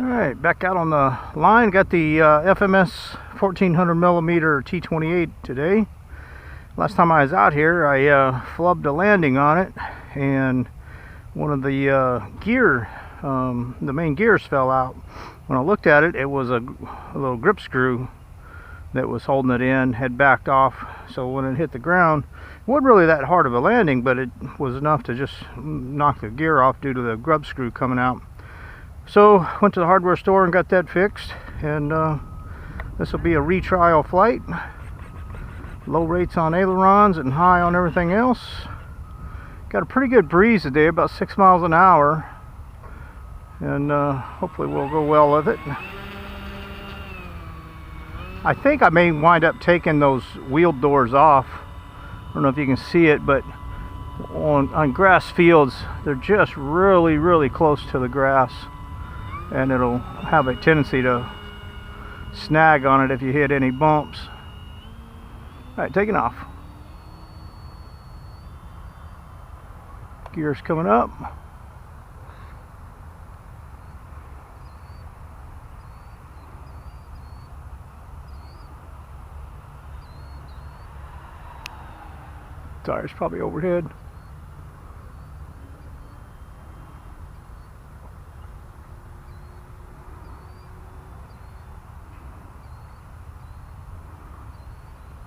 Alright, back out on the line. Got the FMS 1400mm T28 today. Last time I was out here, I flubbed a landing on it, and one of the gear, the main gears fell out. When I looked at it, it was a little grip screw that was holding it in, had backed off, so when it hit the ground, it wasn't really that hard of a landing, but it was enough to just knock the gear off due to the grub screw coming out. So went to the hardware store and got that fixed, and this will be a retrial flight. Low rates on ailerons and high on everything else. Got a pretty good breeze today, about 6 miles an hour, and hopefully we'll go well with it. I think I may wind up taking those wheel doors off. I don't know if you can see it, but on grass fields, they're just really close to the grass, and it'll have a tendency to snag on it if you hit any bumps. Alright, taking off. Gears coming up. Tires probably overhead.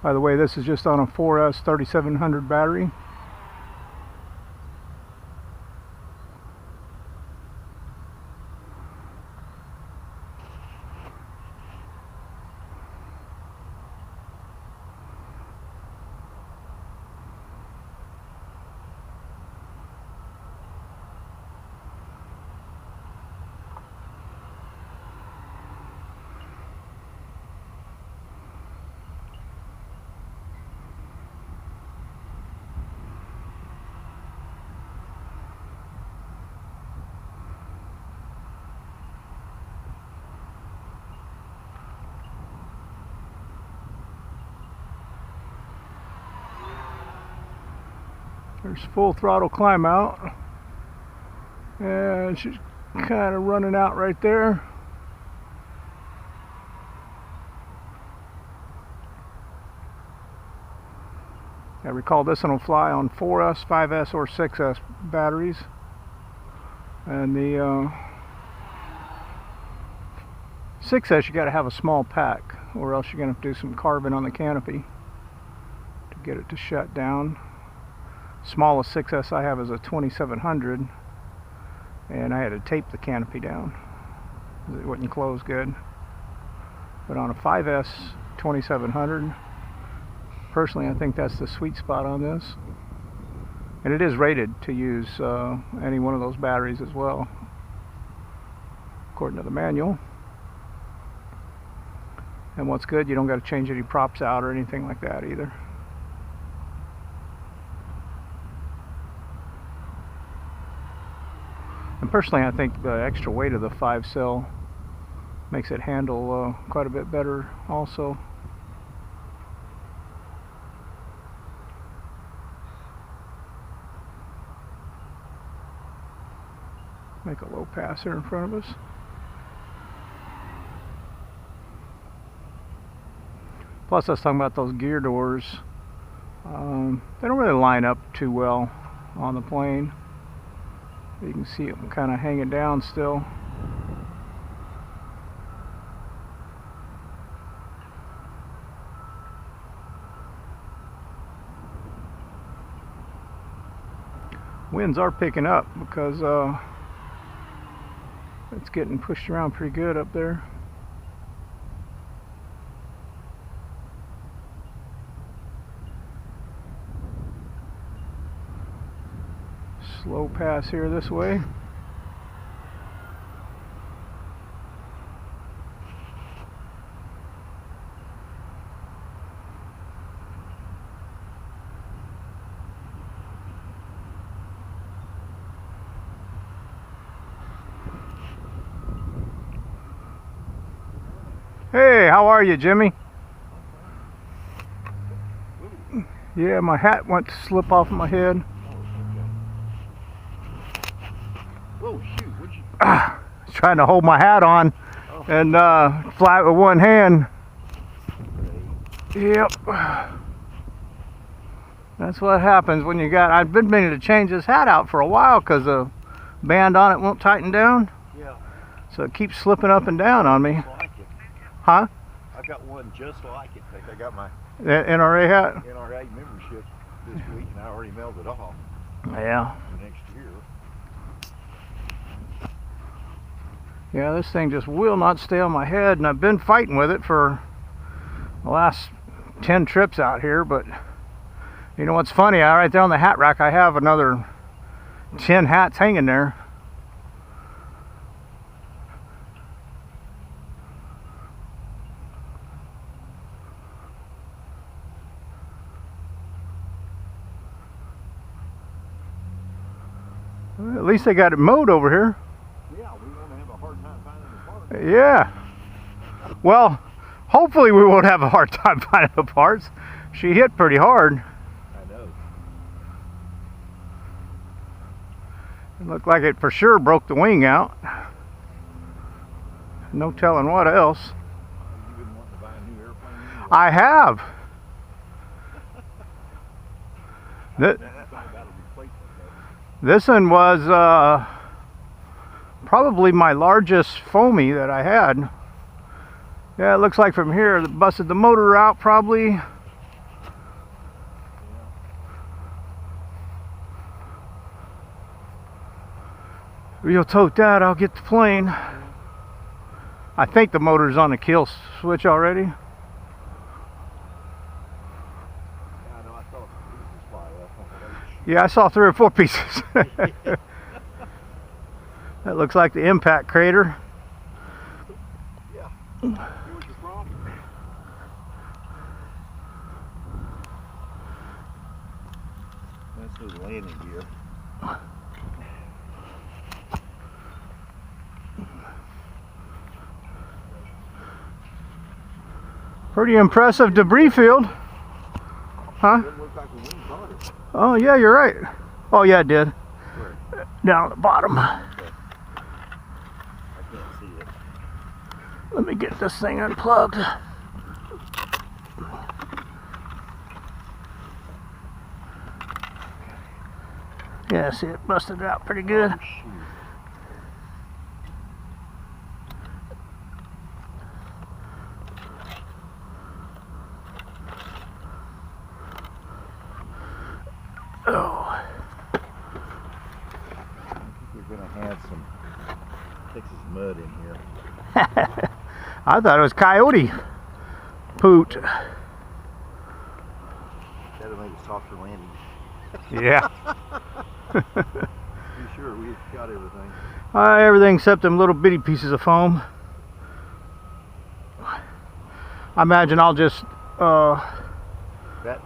By the way, this is just on a 4S 3700 battery. There's full throttle climb out, and she's kind of running out right there. I recall this one will fly on 4S, 5S, or 6S batteries, and the 6S you got to have a small pack, or else you're going to have to do some carving on the canopy to get it to shut down. Smallest 6S I have is a 2700, and I had to tape the canopy down because it wouldn't close good. But on a 5S 2700, personally I think that's the sweet spot on this, and it is rated to use any one of those batteries as well, according to the manual. And what's good, you don't got to change any props out or anything like that either. And personally, I think the extra weight of the 5-cell makes it handle quite a bit better also. Make a low pass here in front of us. Plus, I was talking about those gear doors. They don't really line up too well on the plane. You can see them kind of hanging down still. Winds are picking up because it's getting pushed around pretty good up there. Slow pass here this way. Hey, how are you, Jimmy? Yeah, my hat went to slip off of my head. Whoa, shoot, what'd you... trying to hold my hat on and fly it with one hand. Yep. That's what happens when you got... I've been meaning to change this hat out for a while because the band on it won't tighten down. Yeah. So it keeps slipping up and down on me. Like it. Huh? I got one just like it. I got my NRA hat? NRA membership this week, and I already mailed it off. Yeah. Next year. Yeah, this thing just will not stay on my head, and I've been fighting with it for the last 10 trips out here, but you know what's funny? Right there on the hat rack, I have another 10 hats hanging there. Well, at least they got it mowed over here. Yeah, we want to have a hard time finding the parts. Yeah. Well, hopefully we won't have a hard time finding the parts. She hit pretty hard. I know. It looked like it for sure broke the wing out. No telling what else. You wouldn't want to buy a new airplane anyway. I have. This one was probably my largest foamy that I had. Yeah, it looks like from here it busted the motor out probably. You'll tote that, I'll get the plane. I think the motor's on the kill switch already. Yeah, I know. I saw some pieces fly up. Yeah, I saw 3 or 4 pieces. That looks like the impact crater. Yeah. Here's the problem. That's the landing gear. Pretty impressive debris field. Huh? Doesn't look like the wing caught it. Oh yeah, you're right. Oh yeah, it did. Where? Down at the bottom. I can't see it. Let me get this thing unplugged. Yeah, see it busted out pretty good. Oh, shoot. Oh. We're going to have some Texas mud in here. I thought it was coyote poot. That'll make a softer landing. Yeah. Be sure we've got everything. Everything except them little bitty pieces of foam. I imagine I'll just That's